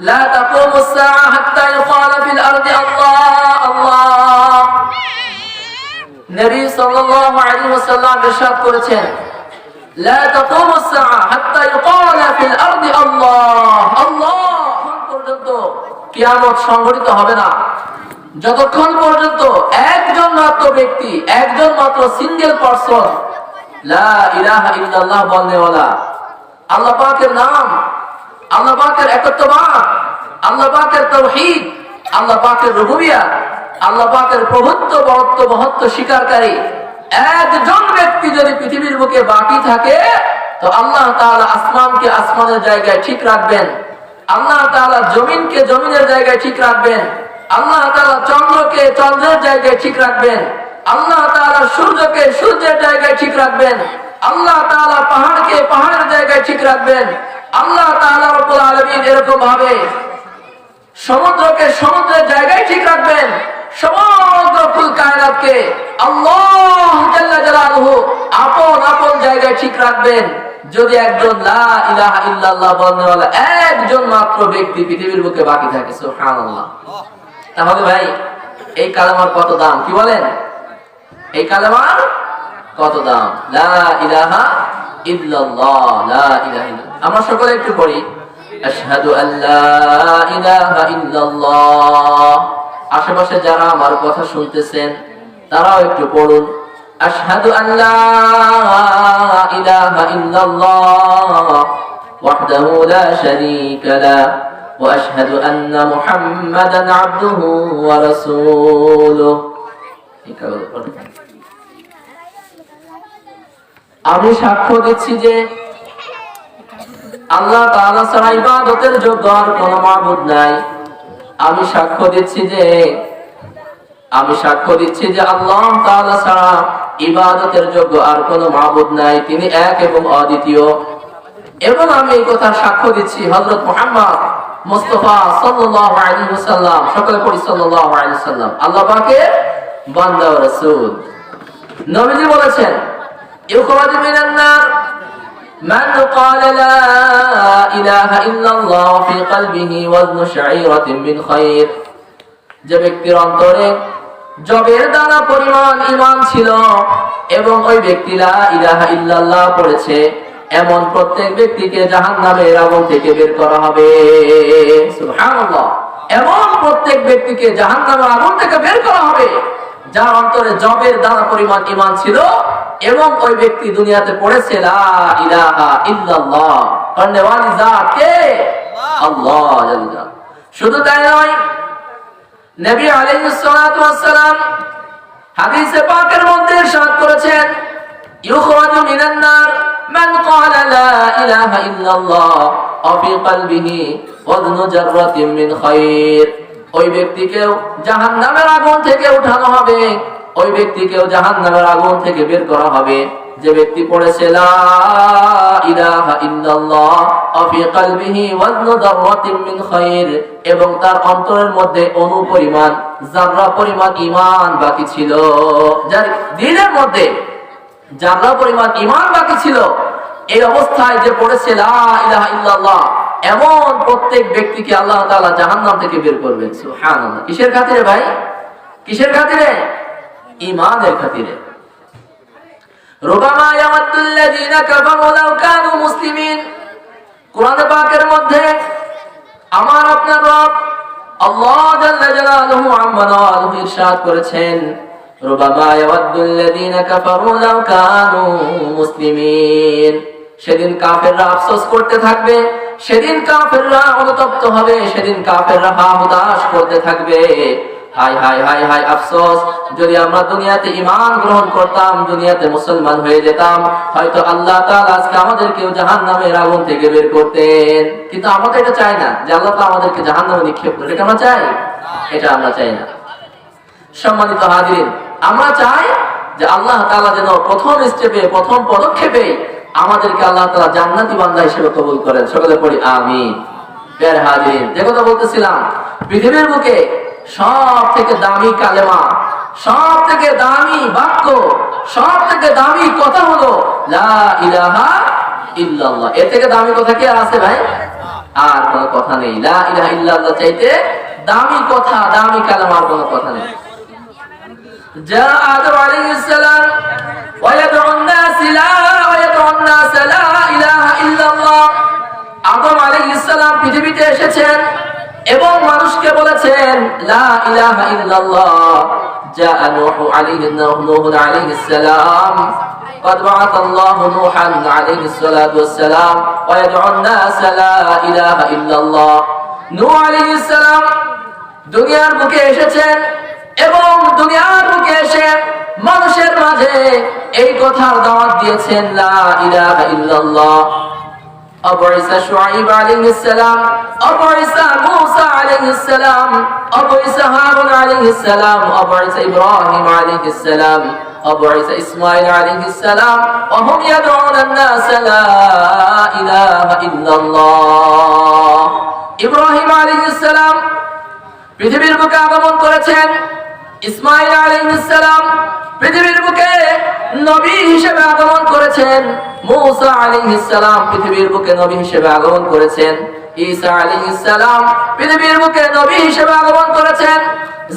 লা তাকুমুস সাআ হাত্তা ইউকালা ফিল আরদি আল্লাহ আল্লাহ। নবী সাল্লাল্লাহু আলাইহি ওয়াসাল্লাম ইরশাদ করেছেন, লা তাকুমুস সাআ হাত্তা ইউকালা ফিল আরদি আল্লাহ আল্লাহ। পর্যন্ত কিয়ামত সংঘটিত হবে না যতক্ষণ পর্যন্ত একজন মাত্র ব্যক্তি, একজন মাত্র সিঙ্গেল পারসন লা ইলাহা ইল্লাল্লাহ বলনেওয়ালা, আল্লাহ পাকের নাম, আল্লাহ পাকের একত্ববাদ, আল্লাহ পাকের তাওহীদ, আল্লাহ পাকের রুবুবিয়্যাত, আল্লাহ পাকের প্রভুত্ব, বরত্ব, মহত্ব স্বীকারকারী একজন ব্যক্তি যদি পৃথিবীর বুকে বাকি থাকে, তো আল্লাহ তাআলা আসমানকে আসমানের জায়গায় ঠিক রাখবেন, আল্লাহ তাআলা জমিনকে জমিনের জায়গায় ঠিক রাখবেন, আল্লাহ তাআলা চন্দ্রকে চন্দ্রের জায়গায় ঠিক রাখবেন, আল্লাহ তাআলা সূর্যকে সূর্যের জায়গায় ঠিক রাখবেন, আল্লাহ তাআলা পাহাড়কে পাহাড়ের জায়গায় ঠিক রাখবেন, আল্লাহ তাআলা রব্বুল আলামিন এরকম ভাবে সমুদ্রকে সমুদ্রের জায়গায় ঠিক রাখবেন, সমগ্র কুল কায়নাতকে আল্লাহ জাল্লা জালালুহু আপন আপন জায়গায় ঠিক রাখবেন যদি একজন লা ইলাহা ইল্লাল্লাহ বলনেওয়ালা একজন মাত্র ব্যক্তি পৃথিবীর বুকে বাকি থাকে। সুবহানাল্লাহ। তাহলে ভাই এই কালেমার কত দাম, কি বলেন? এই কালেমার কত দাম? লা ইলাহা ইল্লাল্লাহ, লা ইলাহা ইল্লাল্লাহ। আমরা সকলে একটু পড়ি, আশহাদু আল্লা ইলাহা ইল্লাল্লাহ। আশেপাশে যারা আমার কথা শুনতেছেন তারাও একটু পড়ুন, আশহাদু আল্লা ইলাহা ইল্লাল্লাহ ওয়াহদাহু লা শারীকা লাহু ওয়া আশহাদু আন্না মুহাম্মাদান আবদুহু ওয়া রাসূলুহু। আমি সাক্ষ্য দিচ্ছি যে আল্লাহ তাআলা ছাড়া ইবাদতের যোগ্য আর কোনো মাবুদ নাই। আমি সাক্ষ্য দিচ্ছি যে আল্লাহ তাআলা ছাড়া ইবাদতের যোগ্য আর কোনো মাবুদ নাই, তিনি এক এবং অদ্বিতীয়। এবং আমি এই কথা সাক্ষ্য দিচ্ছি হযরত মুহাম্মদ মুস্তাফা সাল্লাল্লাহু আলাইহি ওয়াসাল্লাম, সকলে পড়ি সাল্লাল্লাহু আলাইহি ওয়াসাল্লাম, আল্লাহ পাকের বান্দা ও রাসূল। নবীজি বলেছেন, ইউখরাজু মিনান নার মান ক্বালা লা ইলাহা ইল্লাল্লাহ ফি কলবিহি ওয়াজনু শাঈরাতিন মিন খায়র। যে ব্যক্তির অন্তরে জবের দানা পরিমাণ ঈমান ছিল এবং ওই ব্যক্তি লা ইলাহা ইল্লাল্লাহ পড়েছে, এমন প্রত্যেক ব্যক্তিকে জাহান্নামের আগুন থেকে বের করা হবে। সুবহানাল্লাহ। এমন প্রত্যেক ব্যক্তিকে জাহান্নামের আগুন থেকে বের করা হবে যার অন্তরে জবের দানা পরিমাণ ঈমান ছিল এবং ওই ব্যক্তি দুনিয়াতে পড়েছে লা ইলাহা ইল্লাল্লাহ। পড়নেওয়ালি জাত কে? আল্লাহ জাল্লা। শুধু তাই নয়, নবী আলাইহিস সালাতু ওয়াস সালাম হাদিসে পাকের মধ্যে ইরশাদ করেছেন, ইউখরাজু মিনান নার মান ক্বালা লা ইলাহা ইল্লাল্লাহ ওয়া ফি কলবিহি ওয়াজনু জাররাতিন মিন খায়র। ওই ব্যক্তিকেও জাহান্নামের আগুন থেকে উঠানো হবে, ওই ব্যক্তিকেও জাহান্নামের আগুন থেকে বের করা হবে যে ব্যক্তি পড়েছে লা ইলাহা ইল্লাল্লাহ ওয়া ফি কলবিহি ওয়াজনু যাররাতিন মিন খায়র, এবং তার অন্তরের মধ্যে অণু পরিমাণ, যাররা পরিমাণ ঈমান বাকি ছিল, যার দিলের মধ্যে যাররা পরিমাণ ঈমান বাকি ছিল, এই অবস্থায় যে পড়েছে লা ইলাহা ইল্লাল্লাহ, এমন প্রত্যেক ব্যক্তিকে আল্লাহ তাআলা জাহান্নাম থেকে বের করবেন। সুবহানাল্লাহ। কিসের খাতিরে ভাই? কিসের খাতিরে? ঈমানের খাতিরে। রুবামা ইয়ামাতুল্লাযীনা কাফারু লাউ কানু মুসলিমিন। কোরআন পাকের মধ্যে আমার আপনার রব আল্লাহ জাল্লা জালালুহু আম্মা নাওয়ালুহু ইরশাদ করেছেন, রুবামা ইয়ামাতুল্লাযীনা কাফারু লাউ কানু মুসলিমিন। সেদিন কাফেররা আফসোস করতে থাকবে, সেদিন কাফেররা অনুতপ্ত হবে, সেদিন কাফেররা হতাশ করতে থাকবে, হায় হায় হায় হায় আফসোস, যদি আমরা দুনিয়াতে ঈমান গ্রহণ করতাম, দুনিয়াতে মুসলমান হয়ে যেতাম, হয়তো আল্লাহ তাআলা আজকে আমাদেরকেও জাহান্নামের আগুন থেকে বের করতেন। কিন্তু আমরা তো এটা চাই না যে আল্লাহ তাআলা আমাদেরকে জাহান্নামে নিক্ষেপ করবে, এটা আমরা চাই? এটা আমরা চাই না। সম্মানিত হাজিরিন, আমরা চাই যে আল্লাহ তাআলা যেন প্রথম স্টেপে, প্রথম পদক্ষেপে আমাদেরকে আল্লাহ তাআলা জান্নাতি বান্দা হিসেবে কবুল করেন। সকলে পড়ি আমিন। প্রিয় হাজিরিন, যে কথা বলতেছিলাম, পৃথিবীর বুকে সব থেকে দামি কালেমা, সব থেকে দামি বাক্য, সব থেকে দামি কথা হলো লা ইলাহা ইল্লাল্লাহ। এর থেকে দামি কথা কি আর আছে ভাই? আর কোনো কথা নেই। লা ইলাহা ইল্লাল্লাহ চাইতে দামি কথা, দামি কালেমার কোনো কথা নেই। جاء آدم عليه السلام ويدعو الناس لا إله إلا الله। আদম আলাইহিস সালাম পৃথিবীতে এসেছেন এবং মানুষকে বলেছেন লা ইলাহা ইল্লাল্লাহ। جاء نوح عليه السلام قد بعث الله نوحا عليه الصلاة والسلام ويدعو الناس لا إله إلا الله। নূহ আলাইহিস সালাম দুনিয়ার বুকে এসেছেন এবং দুনিয়ার বুকে এসে মানুষের মাঝে এই কথার দাওয়াত দিয়েছেন লা ইলাহা ইল্লাল্লাহ। আবু ঈসা শুআইব আলাইহিস সালাম, আবু ঈসা মূসা আলাইহিস সালাম, আবু ঈসা হারুন আলাইহিস সালাম, আবু ঈসা ইব্রাহিম আলাইহিস সালাম, আবু ঈসা ইসমাঈল আলাইহিস সালাম وهم يدعون الناس لا إله إلا الله। ইব্রাহিম আলাইহিস সালাম পৃথিবীর বুকে আগমন করেছেন। ইসমাঈল আলাইহিস সালাম পৃথিবীর বুকে নবী হিসেবে আগমন করেছেন। মূসা আলাইহিস সালাম পৃথিবীর বুকে নবী হিসেবে আগমন করেছেন। ঈসা আলাইহিস সালাম পৃথিবীর বুকে নবী হিসেবে আগমন করেছেন।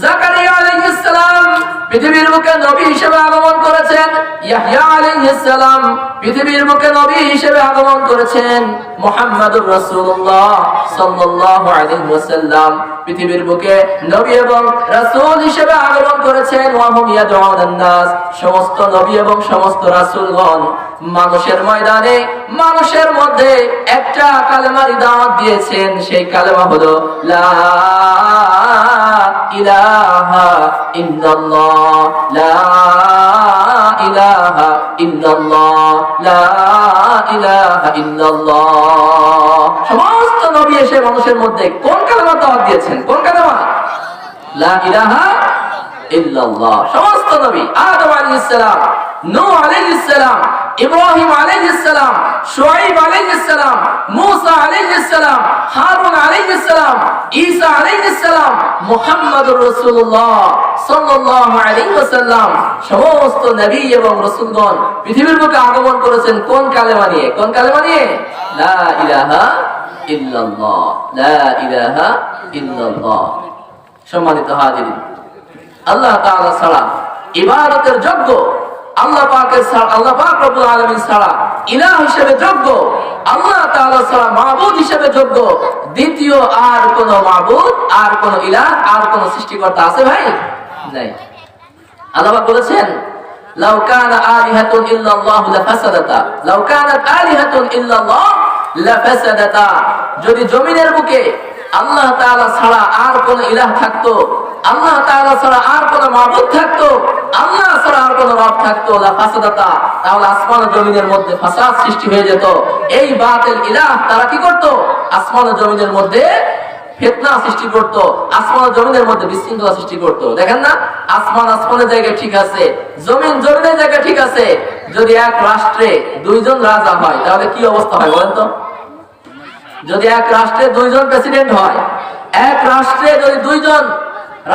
জাকারিয়া আলাইহিস সালাম পৃথিবীর বুকে নবী হিসেবে আগমন করেছেন। ইয়াহইয়া আলাইহিস সালাম পৃথিবীর বুকে নবী হিসেবে আগমন করেছেন। মুহাম্মাদুর রাসূলুল্লাহ সাল্লাল্লাহু আলাইহি ওয়াসাল্লাম পৃথিবীর বুকে নবী এবং রাসূল হিসেবে আগমন করেছেন। ওয়া হুম ইয়াদউনান নাস, সমস্ত নবী এবং সমস্ত রাসূলগণ মানুষের ময়দানে মানুষের মধ্যে একটা কালেমার দাওয়াত দিয়েছেন। সেই কালেমা হলো লা ইলাহা ইল্লাল্লাহ, লা ইলাহা ইল্লাল্লাহ, লা ইলাহা ইল্লাল্লাহ। সমস্ত নবী এসে মানুষের মধ্যে কোন কালেমার দাওয়াত দিয়েছেন? কোন কালেমা? লা ইলাহা ইল্লাল্লাহ। সমস্ত নবী আদম আলাইহিস সালাম, নূহ আলাইহিস সালাম, ইব্রাহিম আলাইহিস সালাম, শুআইব আলাইহিস সালাম, মূসা আলাইহিস সালাম, হারুন আলাইহিস সালাম, ঈসা আলাইহিস সালাম, মুহাম্মাদুর রাসূলুল্লাহ সাল্লাল্লাহু আলাইহি ওয়াসাল্লাম সমস্ত নবী এবং রাসূলগণ পৃথিবীর বুকে আগমন করেছেন কোন কালেমা নিয়ে? কোন কালেমা নিয়ে? লা ইলাহা ইল্লাল্লাহ, লা ইলাহা ইল্লাল্লাহ। সম্মানিত হাজিরিন, আল্লাহ তাআলা ছাড়া ইবাদতের যোগ্য, আল্লাহ পাকের ছাড়া, আল্লাহ পাক রব্বুল আলামিন ছাড়া ইলাহ হিসেবে যোগ্য, আল্লাহ তাআলা ছাড়া মাবুদ হিসেবে যোগ্য দ্বিতীয় আর কোন মাবুদ, আর কোন ইলাহ, আর কোন সৃষ্টিকর্তা আছে ভাই? নাই। আল্লাহ পাক বলেছেন লাউ কানা আলিহাতুন ইল্লাল্লাহু লাফাসাদাতা, লাউ কানাত আলিহাতুন ইল্লাল্লাহ লাফাসাদাতা। যদি জমিনের বুকে আল্লাহ তাআলা ছাড়া আর কোন ইলাহ থাকতো, আল্লাহ তাআলা ছাড়া আর কোন মাবুদ থাকতো, আল্লাহ ছাড়া আর কোন রব থাকতো, লাফাসাদাতা, তাহলে আসমান ও জমিনের মধ্যে ফাসাদ সৃষ্টি হয়ে যেত। এই বাতিল ইলাহ তারা কি করত? আসমান ও জমিনের মধ্যে ফিতনা সৃষ্টি করত, আসমান ও জমিনের মধ্যে বিশৃঙ্খলা সৃষ্টি করত। দেখেন না, আসমান আসমানের জায়গায় ঠিক আছে, জমিন জমিনের জায়গায় ঠিক আছে। যদি এক রাষ্ট্রে দুইজন রাজা হয় তাহলে কি অবস্থা হয় বলেন তো? যদি এক রাষ্ট্রে দুইজন প্রেসিডেন্ট হয়, এক রাষ্ট্রে যদি দুইজন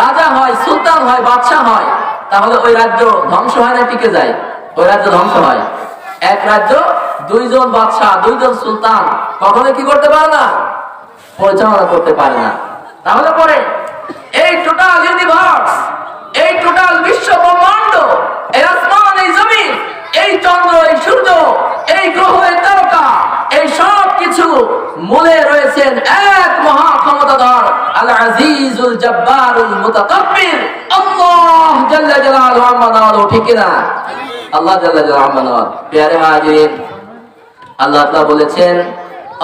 রাজা হয়, সুলতান হয়, বাদশা হয়, তাহলে ওই রাজ্য ধ্বংস হয় না টিকে যায়? ওই রাজ্য ধ্বংস হয়। এক রাজ্য দুইজন বাদশা, দুইজন সুলতান কখনো কি করতে পারে না? পরিচালনা করতে পারে না। তাহলে পরে এই টোটাল ইউনিভার্স, এই টোটাল বিশ্ব ব্রহ্মাণ্ড, এই আসমান, এই জমিন, এই চন্দ্র, এই সূর্য, এই গ্রহ, এই তারকা, এই সব কিছু মূলে রয়েছেন এক মহা ক্ষমতাধর আল আজিজুল জব্বারুল মুতাকাব্বির আল্লাহ জাল্লা জালালুহু আম্মা নাওয়ালু। ঠিক না? আল্লাহ জাল্লা জালালুহু আম্মা নাওয়ালু। প্রিয় হাজিরিন, আল্লাহ তাআলা বলেছেন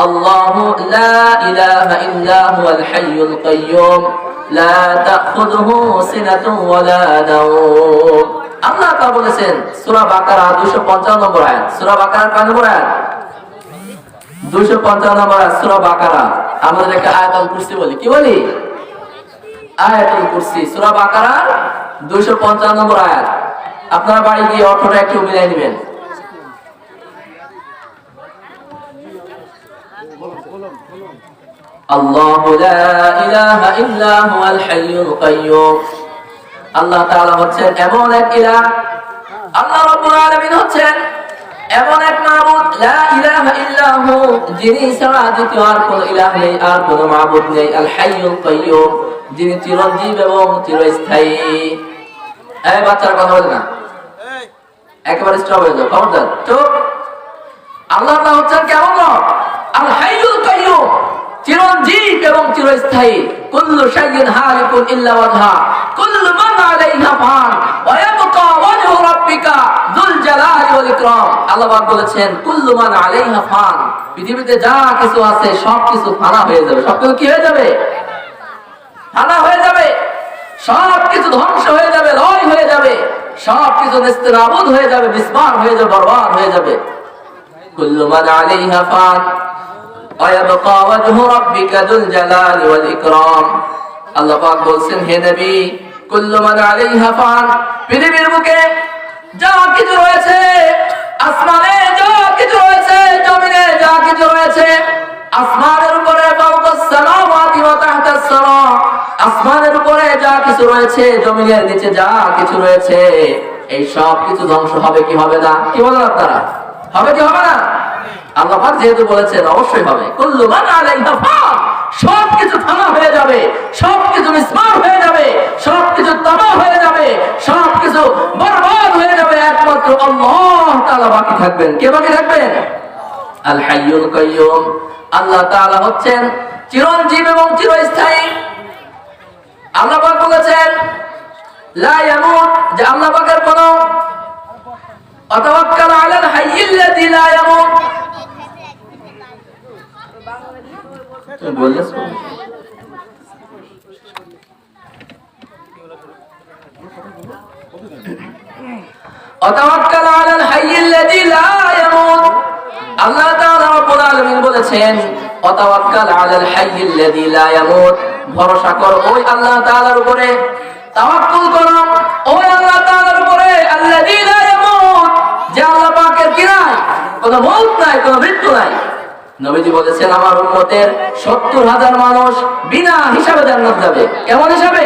আল্লাহু লা ইলাহা ইল্লা হুয়াল হাইয়ুল কাইয়্যুম লা তাখুযুহু সিনাতুন ওয়ালা নাওম। আল্লাহ তাআলা বলেছেন সূরা বাকারা 255 নম্বর আয়াত। সূরা বাকারা কয় নম্বর আয়াত? 255 নম্বর আয়াত সূরা বাকারা। আমরা একটা আয়াতুল কুরসি বলি। কি বলি? আয়াতুল কুরসি। সূরা বাকারা 255 নম্বর আয়াত। আপনারা বাড়ি গিয়ে অর্থটা একটু মিলাই নেবেন। আল্লাহু লা ইলাহা ইল্লা হুয়াল হাইয়ুল কাইয়্যুম। আল্লাহ তাআলা হচ্ছেন এমন এক ইলাহ, আল্লাহ রাব্বুল আলামিন হচ্ছেন এমন এক মাবুদ লা ইলাহা ইল্লাহু, যিনি ছাড়া দ্বিতীয় আর কোনো ইলাহ নেই, আর কোনো মাবুদ নেই। আল হাইয়ুল কাইয়্যুম, যিনি চিরঞ্জীব এবং চিরস্থায়ী। এই বাচ্চার কথা বলে না, একেবারে স্টপ হয়ে যাও, খবরদার চুপ। আল্লাহ তাআলা হচ্ছেন কেমন রব? আল হাইয়ুল কাইয়্যুম, চিরঞ্জীব এবং চিরস্থায়ী। কুল্লু শাইইন হালিকুন ইল্লা ওয়াজহা, কুল্লু মান আলাইহা ফান, ওয়া ইয়াবকা ওয়াজহু রাব্বিকা যুল জালালি ওয়াল ইকরাম। আল্লাহ পাক বলেছেন কুল্লু মান আলাইহা ফান, পৃথিবীতে যা কিছু আছে সব কিছু ফানা হয়ে যাবে। সব কিছু কি হয়ে যাবে? ফানা হয়ে যাবে। সব কিছু ধ্বংস হয়ে যাবে, লয় হয়ে যাবে। সব কিছু নিস্তেনাবুদ হয়ে যাবে, বিস্মার হয়ে যাবে, বরবাদ হয়ে যাবে। কুল্লু মান আলাইহা ফান ওয়া ইয়াবকা ওয়াজহু রাব্বিকা যুল জালালি ওয়াল ইকরাম। আল্লাহ পাক বলেন, হে নবী, কুল্লু মান আলাইহা ফান, পৃথিবীর বুকে যা কিছু রয়েছে, আসমানে যা কিছু রয়েছে, জমিনে যা কিছু রয়েছে, আসমানের উপরে ফাওকাস সামাওয়াতি ওয়া তাহতাস সামা, আসমানের উপরে যা কিছু রয়েছে, জমিনের নিচে যা কিছু রয়েছে, এই সব কিছু ধ্বংস হবে কি হবে না? কি বলেন আপনারা? হবে কি হবে না? আল্লাহ পাক যেহেতু বলেছেন অবশ্যই হবে। কুল্লু মান আলাইহা ফান, সব কিছু ফানা হয়ে যাবে, সব কিছু মিসমার হয়ে যাবে, সব কিছু তামা হয়ে যাবে, সব কিছু বরবাদ হয়ে যাবে। একমাত্র আল্লাহ তাআলা বাকি থাকবেন। কে বাকি থাকবেন? আল হাইয়ুল কাইয়্যুম। আল্লাহ তাআলা হচ্ছেন চিরঞ্জীব এবং চিরস্থায়ী। আল্লাহ পাক বলেছেন লা ইয়ামুত, যে আল্লাহ পাকের কোন ওয়াতাওয়াক্কাল আলাল হাইয়্যিল্লাযী লা ইয়ামুত। বললেন ওয়াতাওয়াক্কাল আলাল হাইয়্যিল্লাযী লা ইয়ামুত। আল্লাহ তাআলা রব্বুল আলামিন বলেছেন ওয়াতাওয়াক্কাল আলাল হাইয়্যিল্লাযী লা ইয়ামুত, ভরসা কর ওই আল্লাহ তাআলার উপরে, তাওয়াক্কুল করো ওই আল্লাহ তাআলার উপরে, আল্লাযী লা ইয়ামুত, যে আল্লাহ পাকের কি নাই? কোনো মওত নাই, কোনো মৃত্যু নাই। নবীজি বলেছেন আমার উম্মতের ৭০,০০০ মানুষ বিনা হিসাবে জান্নাত যাবে। কেমন হিসাবে?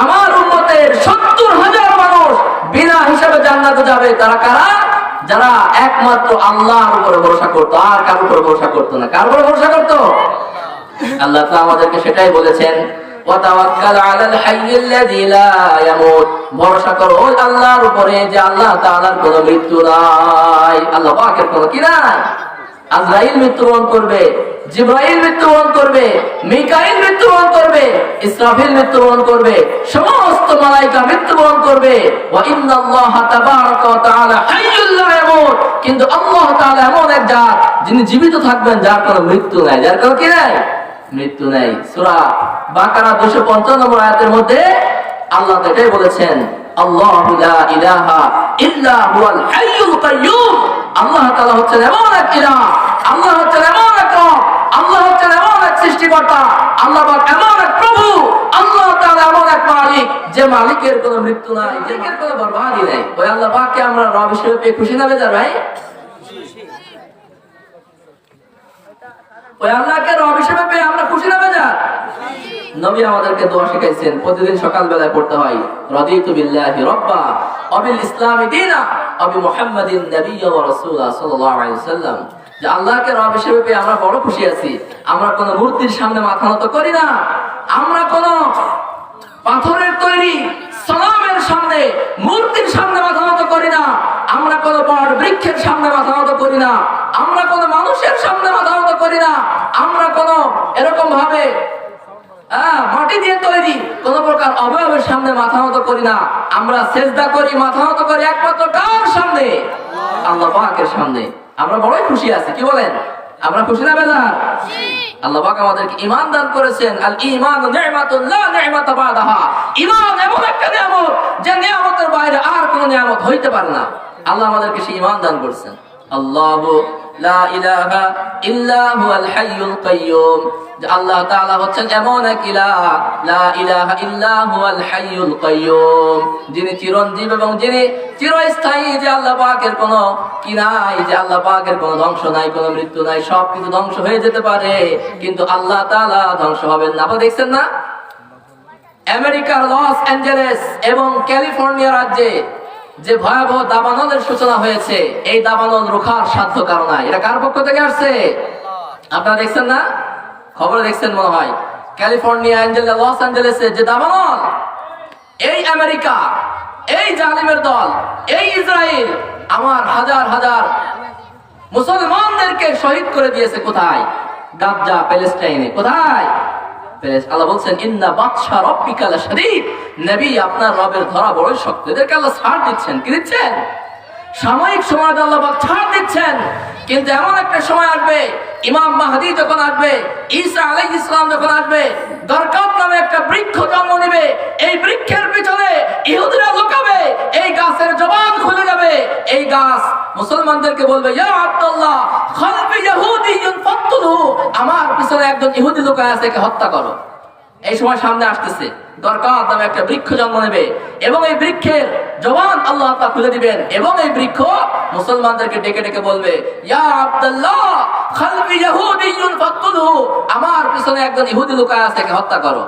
আমার উম্মতের ৭০,০০০ মানুষ বিনা হিসাবে জান্নাতে যাবে। তারা কারা? যারা একমাত্র আল্লাহর উপরে ভরসা করত, আর কার উপরে ভরসা করত না। কার উপরে ভরসা করত? আল্লাহ তাআলা আমাদেরকে সেটাই বলেছেন ওয়াতাওয়াক্কাল আলাল হাইয়্যিল্লাযী লা ইয়ামুত, ভরসা করো ওই আল্লাহর উপরে যে আল্লাহ তাআলার কোনো মৃত্যু নাই। আল্লাহ পাকের কোনো কি নাই? আজরাইল মৃত্যুবরণ করবে, জিবরাইল মৃত্যুবরণ করবে, মিকাইল মৃত্যুবরণ করবে, ইসরাফিল মৃত্যুবরণ করবে, সমস্ত মালায়েকা মৃত্যুবরণ করবে। ওয়া ইন্নাল্লাহা তাবারাকা ওয়া তাআলা হাইয়্যুল লা ইয়ামুত, কিন্তু আল্লাহ তাআলা এমন এক জাত যিনি জীবিত থাকবেন, যার কোনো মৃত্যু নাই, যার কোনো কি নাই? মৃত্যু নাই। সূরা বাকারা 255 নম্বর আয়াতের মধ্যে আল্লাহ এটাই বলেছেন আল্লাহু লা ইলাহা ইল্লা হুয়াল হাইয়ুল কাইয়্যুম। আল্লাহ তাআলা হচ্ছেন এমন এক ইলাহ, আল্লাহ হচ্ছেন এমন এক রব, আল্লাহ হচ্ছেন এমন এক সৃষ্টিকর্তা, আল্লাহ পাক এমন এক প্রভু, আল্লাহ তাআলা এমন এক মালিক যে মালিকের কোনো মৃত্যু নাই, যে মালিকের কোনো বরবাদি নাই। ওই আল্লাহ পাককে আমরা রব হিসেবে পেয়ে খুশি না বেজার ভাই? ওই আল্লাহকে রব হিসেবে পেয়ে আমরা খুশি না বেজার? নবী আমাদেরকে দোয়া শিখাইছেন, প্রতিদিন সকাল বেলায় পড়তে হয় রাদিতু বিল্লাহি রাব্বা ওয়া বিল ইসলামি দীনা ওয়া বি মুহাম্মাদিন নাবিয়্যা ওয়া রাসূলা সাল্লাল্লাহু আলাইহি ওয়াসাল্লাম। যে আল্লাহকে রব হিসেবে পেয়ে আমরা বড় খুশি আছি। আমরা কোনো মূর্তির সামনে মাথা নত করি না, আমরা কোনো পাথরের তৈরি সনামের সামনে, মূর্তির সামনে মাথা নত করি না, আমরা কোনো বট বৃক্ষের সামনে মাথা নত করি না, আমরা কোনো মানুষের সামনে মাথা নত করি না, আমরা কোনো এরকম ভাবে মাটি দিয়ে তৈরি কোন প্রকার অবয়বের সামনে মাথা নত করি না। আমরা সেজদা করি, মাথা নত করি একমাত্র কার সামনে? আল্লাহ পাকের সামনে। আমরা বড়ই খুশি আছি। কি বলেন? আমরা খুশি না বেজার? আল্লাহ পাক আমাদেরকে ঈমান দান করেছেন। আল ঈমান নি'মাতুন লা নি'মাতা বাদাহা। ঈমান এমন একটা নিয়ামত যে নিয়ামতের বাইরে আর কোনো নিয়ামত হইতে পারে না। আল্লাহ আমাদেরকে সেই ঈমান দান করেছেন। আল্লাহু লা ইলাহা ইল্লা হুয়াল হাইয়ুল কাইয়্যুম, যে আল্লাহ তাআলা হচ্ছেন এমন এক ইলাহ, লা ইলাহা ইল্লা হুয়াল হাইয়ুল কাইয়্যুম, যিনি চিরঞ্জীব এবং যিনি চিরস্থায়ী। যে আল্লাহ পাকের কোনো কি নাই, যে আল্লাহ পাকের কোনো ধ্বংস নাই, কোনো মৃত্যু নাই। সবকিছু ধ্বংস হয়ে যেতে পারে, কিন্তু আল্লাহ তাআলা ধ্বংস হবেন না। আপনারা দেখছেন না আমেরিকার লস অ্যাঞ্জেলেস এবং ক্যালিফোর্নিয়া রাজ্যে যে ভয়াবহ দাবানলের সূচনা হয়েছে, এই দাবানল রোখার সাধ্য কারো নাই। এটা কার পক্ষ থেকে আসছে? আপনারা দেখছেন না? খবরে দেখছেন মনে হয়, ক্যালিফোর্নিয়া, লস অ্যাঞ্জেলেসে যে দাবানল, এই আমেরিকা, এই জালিমের দল, এই ইসরায়েল আমার হাজার হাজার মুসলমানদেরকে শহীদ করে দিয়েছে। কোথায়? গাজা, প্যালেস্টাইনে। কোথায়? আল্লাহ বলছেন ইন্না বাতশা রাব্বিকা লাশাদীদ, নবী আপনার রবের ধরা বড় শক্ত। এদেরকে আল্লাহ ছাড় দিচ্ছেন। কি দিচ্ছেন? সাময়িক সময় আল্লাহ পাক ছাড় দিচ্ছেন, কিন্তু এমন একটা সময় আসবে, ইমাম মাহদী যখন আসবে, ঈসা আলাইহিস সালাম যখন আসবে, দরকাত নামে একটা বৃক্ষ জন্ম নেবে। এই বৃক্ষের পিছনে ইহুদিরা লুকাবে, এই গাছের জবান খুলে যাবে। এই গাছ মুসলমানদেরকে বলবে, ইয়া আব্দুল্লাহ খালফি ইহুদিয়ুন ফাকতুলহু, আমার পিছনে একজন ইহুদি লুকায় আছে, একে হত্যা করো। এই সময় সামনে আসতেছে, দরকাত নামে একটা বৃক্ষ জন্ম নেবে, এবং এই বৃক্ষের জবান আল্লাহ তাআলা খুলে দিবেন, এবং এই বৃক্ষ মুসলমানদেরকে ডেকে ডেকে বলবে, ইয়া আব্দুল্লাহ খালফি ইহুদিয়ুন ফাকতুলহু, আমার পিছনে একজন ইহুদি লুকায় আছে, একে হত্যা করো।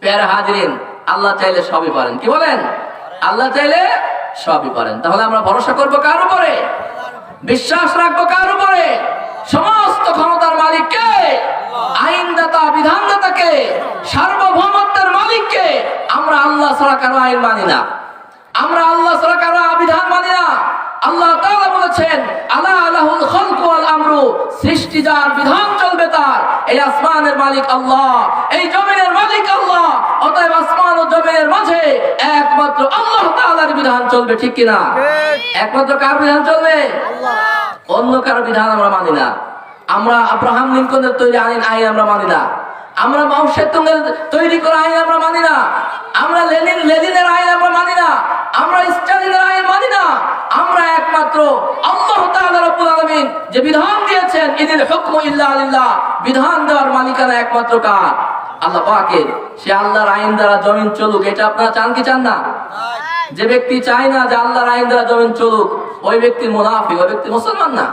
প্যারা হাজিরিন, আল্লাহ চাইলে সবই পারেন। কি বলেন? আল্লাহ চাইলে সবই পারেন। তাহলে আমরা ভরসা করবো কার উপরে? বিশ্বাস রাখবো কার উপরে? সমস্ত ক্ষমতার মালিক কে? আইনদাতা, বিধানদাতাকে, সার্বভৌমত্বের মালিককে। আমরা আল্লাহ ছাড়া কারো আইন মানি না, আমরা আল্লাহ ছাড়া কারো বিধান মানি না। আল্লাহ তাআলা বলেছেন, আলা লাহুল খালকু ওয়াল আমরু, সৃষ্টি যার, বিধান চলবে তার। এই আসমানের মালিক আল্লাহ, এই জমিনের মালিক আল্লাহ। অতএব আসমান ও জমিনের মাঝে একমাত্র আল্লাহ তাআলার বিধান চলবে। ঠিক কি না? একমাত্র কার বিধান চলবে? আল্লাহ। অন্য কারো বিধান আমরা মানি না। আমরা আব্রাহাম লিঙ্কনের তৈরি আইন আমরা মানি না। আমরা মাও সেতুংয়ের তৈরি করা আইন আমরা মানি না। আমরা লেনিনের আইন আমরা মানি না। আমরা স্টালিনের আইন মানি না। আমরা একমাত্র আল্লাহ তাআলা রব্বুল আলামিন যে বিধান দিয়েছেন, ইনিল হুকমু ইল্লা লিল্লাহ, বিধান দেওয়ার মালিকানা একমাত্র কার? আল্লাহ পাকের। সে আল্লাহর আইন দ্বারা জমিন চলুক, এটা আপনারা চান কি চান না? যে ব্যক্তি চায় না যে আল্লাহর আইন দ্বারা জমিন চলুক, ওই ব্যক্তি মুনাফিক, ওই ব্যক্তি মুসলমান না।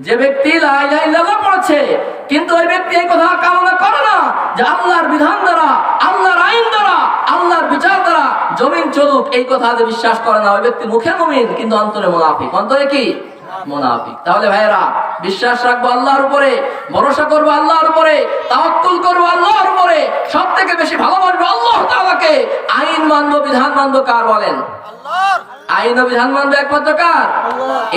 যে ব্যক্তি লা ইলাহা ইল্লাল্লাহ পড়ছে, কিন্তু ওই ব্যক্তি এই কথা কামনা করে না যে আল্লাহর বিধান দ্বারা, আল্লাহর আইন দ্বারা, আল্লাহর বিচার দ্বারা জমিন চলুক, এই কথা যে বিশ্বাস করে না, ওই ব্যক্তি মুখে মুমিন কিন্তু অন্তরে মুনাফিক। অন্তরে কি? মুনাফিক। তাহলে ভাইয়েরা, বিশ্বাস রাখবো আল্লাহর উপরে, ভরসা করবো আল্লাহর উপরে, তাওয়াক্কুল করবো আল্লাহর উপরে, সব থেকে বেশি ভালোবাসবো আল্লাহ তাআলাকে। আইন মানবো, বিধান মানবো কার? বলেন। আল্লাহর। আইন ও বিধান মানবো একমাত্র কার?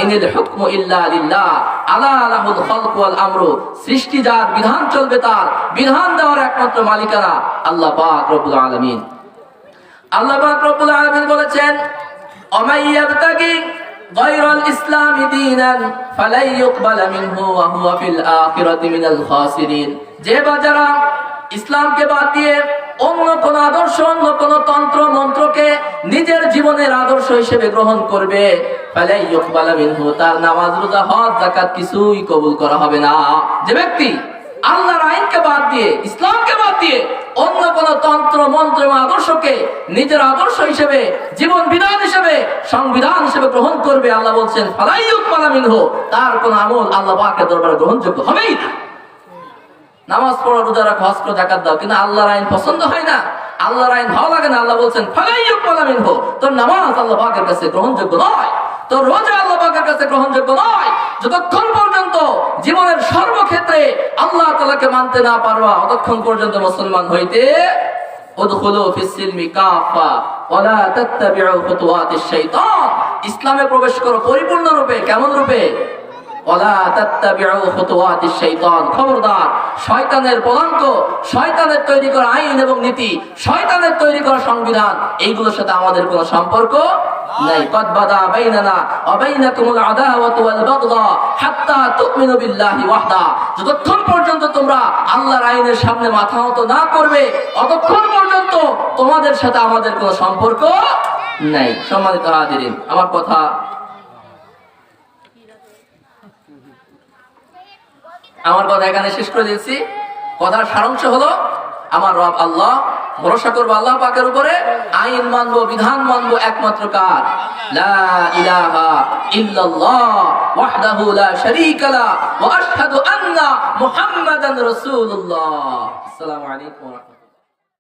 ইনিল হুকমু ইল্লা লিল্লাহ, আলা লাহুল খালকু ওয়াল আমরু, সৃষ্টি যার, বিধান চলবে তার। বিধান দেওয়ার একমাত্র মালিকানা আল্লাহ পাক রব্বুল আলামিন। আল্লাহ পাক রব্বুল আলামিন বলেছেন, ওমাই ইয়াবতাগি গায়রাল ইসলামি দীনান ফালাই ইউকবালা মিনহু ওয়া হুয়া ফিল আখিরাতি মিনাল খাসিরিন। যে বাজারা ইসলামকে বাদ দিয়ে অন্য কোন আদর্শ, অন্য কোন তন্ত্র মন্ত্রকে নিজের জীবনের আদর্শ হিসেবে গ্রহণ করবে, ফালাই ইউকবালা মিনহু, তার নামাজ, রোজা, হজ, যাকাত কিছুই কবুল করা হবে না। যে ব্যক্তি আল্লাহর আইনকে বাদ দিয়ে, ইসলামকে বাদ দিয়ে অন্য কোন তন্ত্র মন্ত্র এবং আদর্শকে নিজের আদর্শ হিসেবে, জীবন বিধান হিসেবে, সংবিধান হিসেবে গ্রহণ করবে, আল্লাহ বলছেন ফালাই ইউকবালা মিনহু, তার কোন আমল আল্লাহ পাকের দরবারে গ্রহণযোগ্য হবেই না। নামাজ পড়ো, রোজা রাখো, হজ করো, যাকাত দাও, কিন্তু আল্লাহর আইন পছন্দ হয় না, আল্লাহর আইন ভালো লাগে না, আল্লাহ বলছেন ফালাই ইউকবালা মিনহু, তোর নামাজ আল্লাহ পাকের কাছে গ্রহণযোগ্য নয়, তোর রোজা আল্লাহ পাকের কাছে গ্রহণযোগ্য নয়। যতক্ষণ পর্যন্ত জীবনের সর্বক্ষেত্রে আল্লাহ তাআলাকে মানতে না পারবা, ততক্ষণ পর্যন্ত মুসলমান হইতে উদখুলু ফিস সিলমি কাফা ওয়া লা তাত্তাবিউ খুতুওয়াতিশ শাইতান, ইসলামে প্রবেশ করো পরিপূর্ণ রূপে। কেমন রূপে? ওয়ালা তাত্তাবিউ খুতুওয়াতিশ শাইতান, খবরদার শয়তানের পদাঙ্ক, শয়তানের তৈরি করা আইন এবং নীতি, শয়তানের তৈরি করা সংবিধান, এইগুলোর সাথে আমাদের কোনো সম্পর্ক নাই। কদ বাদা বাইনানা ওয়া বাইনাকুমুল আদাওয়াতু ওয়াল বাগদা হাত্তা তুমিনু বিল্লাহি ওয়াহদা, যতক্ষণ পর্যন্ত তোমরা আল্লাহর আইনের সামনে মাথা নত না করবে, ততক্ষণ পর্যন্ত তোমাদের সাথে আমাদের কোনো সম্পর্ক নাই। সম্মানিত হাজিরিন, আমার কথা এখানে শেষ করে দিয়েছি। কথার সারাংশ হলো, আমার রব আল্লাহ, ভরসা করবো আল্লাহ পাকের উপরে, আইন মানবো, বিধান মানবো একমাত্র কার? লা ইলাহা ইল্লাল্লাহ ওয়াহদাহু লা শারীকা লাহু ওয়া আশহাদু আন্না মুহাম্মাদান রাসূলুল্লাহ। আসসালামু আলাইকুম ওয়া রাহমাতুল্লাহ।